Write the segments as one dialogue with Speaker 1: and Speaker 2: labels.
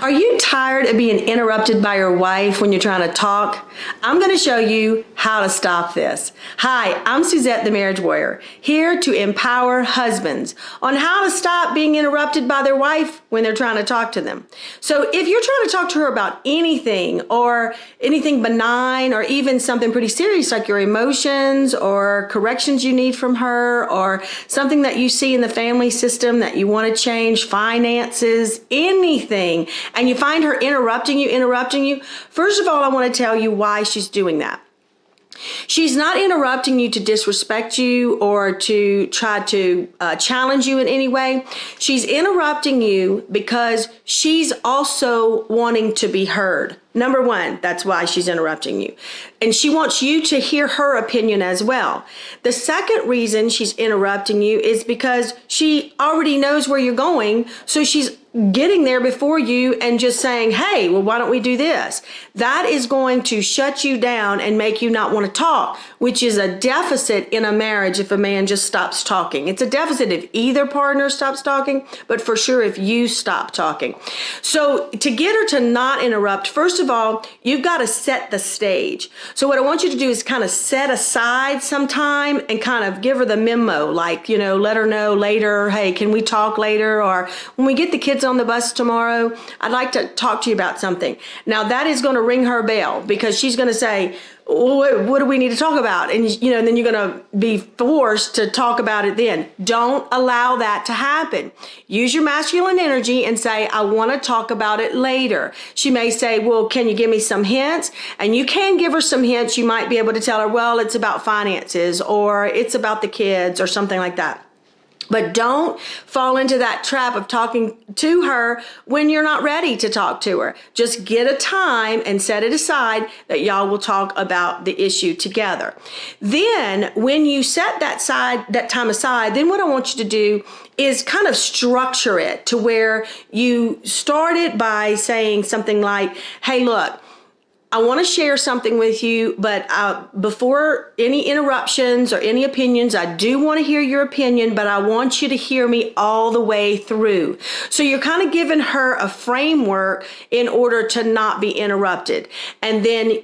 Speaker 1: Are you tired of being interrupted by your wife when you're trying to talk? I'm going to show you how to stop this. Hi, I'm Suzette the Marriage Warrior, here to empower husbands on how to stop being interrupted by their wife when they're trying to talk to them. So if you're trying to talk to her about anything or anything benign or even something pretty serious like your emotions or corrections you need from her or something that you see in the family system that you want to change, finances, anything, and you find her interrupting you, first of all, I want to tell you why she's doing that. She's not interrupting you to disrespect you or to try to challenge you in any way. She's interrupting you because she's also wanting to be heard. Number one, that's why she's interrupting you. And she wants you to hear her opinion as well. The second reason she's interrupting you is because she already knows where you're going. So she's getting there before you and just saying, hey, well, why don't we do this? That is going to shut you down and make you not want to talk, which is a deficit in a marriage if a man just stops talking. It's a deficit if either partner stops talking, but for sure if you stop talking. So to get her to not interrupt, first of all, you've got to set the stage. So what I want you to do is kind of set aside some time and kind of give her the memo, like, let her know later, hey, can we talk later? Or when we get the kids on the bus tomorrow, I'd like to talk to you about something. Now that is going to ring her bell because she's going to say, what do we need to talk about? And then you're going to be forced to talk about it then. Don't allow that to happen. Use your masculine energy and say, I want to talk about it later. She may say, well, can you give me some hints? And you can give her some hints. You might be able to tell her, well, it's about finances or it's about the kids or something like that. But don't fall into that trap of talking to her when you're not ready to talk to her. Just get a time and set it aside that y'all will talk about the issue together. Then when you set that time aside, then what I want you to do is kind of structure it to where you start it by saying something like, hey, look, I want to share something with you, but before any interruptions or any opinions, I do want to hear your opinion, but I want you to hear me all the way through. So you're kind of giving her a framework in order to not be interrupted. And then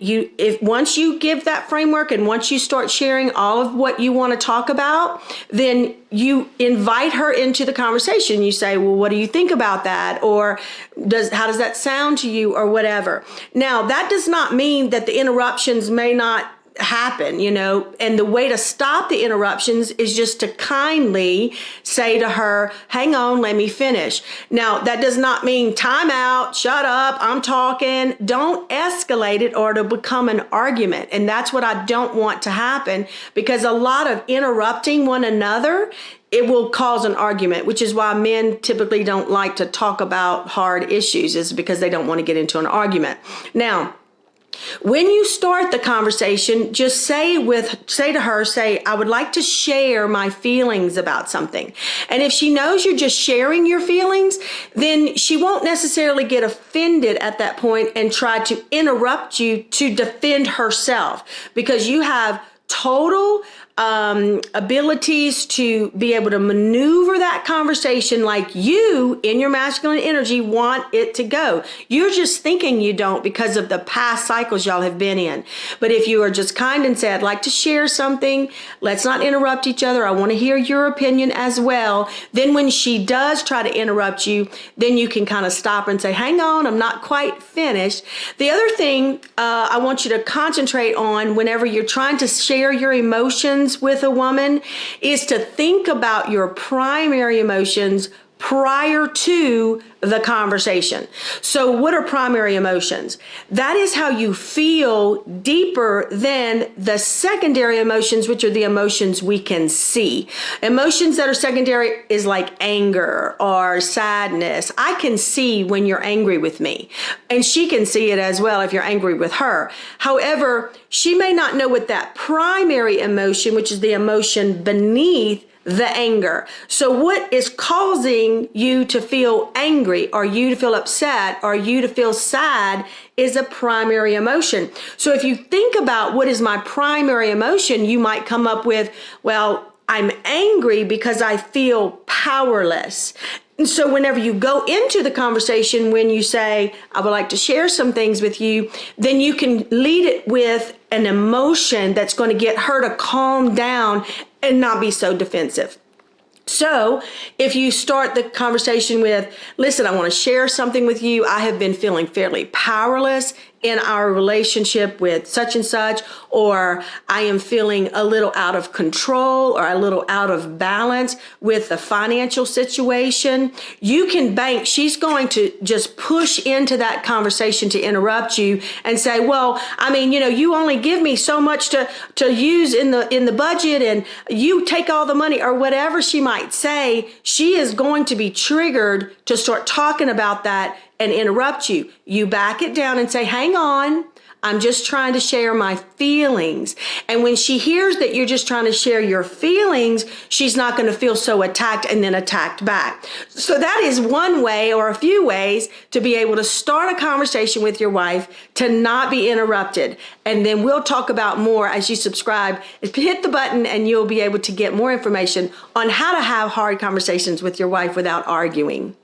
Speaker 1: once you give that framework and once you start sharing all of what you want to talk about, then you invite her into the conversation. You say, well, what do you think about that? Or how does that sound to you or whatever? Now, that does not mean that the interruptions may not happen, and the way to stop the interruptions is just to kindly say to her, hang on, let me finish. Now, that does not mean time out, shut up, I'm talking. Don't escalate it or it'll become an argument. And that's what I don't want to happen, because a lot of interrupting one another, it will cause an argument, which is why men typically don't like to talk about hard issues, is because they don't want to get into an argument. Now, when you start the conversation, just say to her, I would like to share my feelings about something. And if she knows you're just sharing your feelings, then she won't necessarily get offended at that point and try to interrupt you to defend herself, because you have total abilities to be able to maneuver that conversation like you, in your masculine energy, want it to go. You're just thinking you don't because of the past cycles y'all have been in. But if you are just kind and say, I'd like to share something, let's not interrupt each other, I want to hear your opinion as well, then when she does try to interrupt you, then you can kind of stop and say, hang on, I'm not quite finished. The other thing I want you to concentrate on whenever you're trying to share your emotions with a woman is to think about your primary emotions prior to the conversation. So what are primary emotions? That is how you feel deeper than the secondary emotions, which are the emotions we can see. Emotions that are secondary is like anger or sadness. I can see when you're angry with me, and she can see it as well if you're angry with her. However, she may not know what that primary emotion, which is the emotion beneath the anger. So what is causing you to feel angry or you to feel upset or you to feel sad is a primary emotion. So if you think about what is my primary emotion, you might come up with, well, I'm angry because I feel powerless. And so whenever you go into the conversation, when you say, I would like to share some things with you, then you can lead it with an emotion that's going to get her to calm down and not be so defensive. So if you start the conversation with, listen, I want to share something with you. I have been feeling fairly powerless in our relationship with such and such, or I am feeling a little out of control or a little out of balance with the financial situation. You can bank, she's going to just push into that conversation to interrupt you and say, well, I mean, you only give me so much to use in the budget, and you take all the money, or whatever she might say. She is going to be triggered to start talking about that and interrupt you. You back it down and say, hang on, I'm just trying to share my feelings. And when she hears that you're just trying to share your feelings, she's not going to feel so attacked and then attacked back. So that is one way, or a few ways, to be able to start a conversation with your wife to not be interrupted. And then we'll talk about more as you subscribe. Hit the button and you'll be able to get more information on how to have hard conversations with your wife without arguing.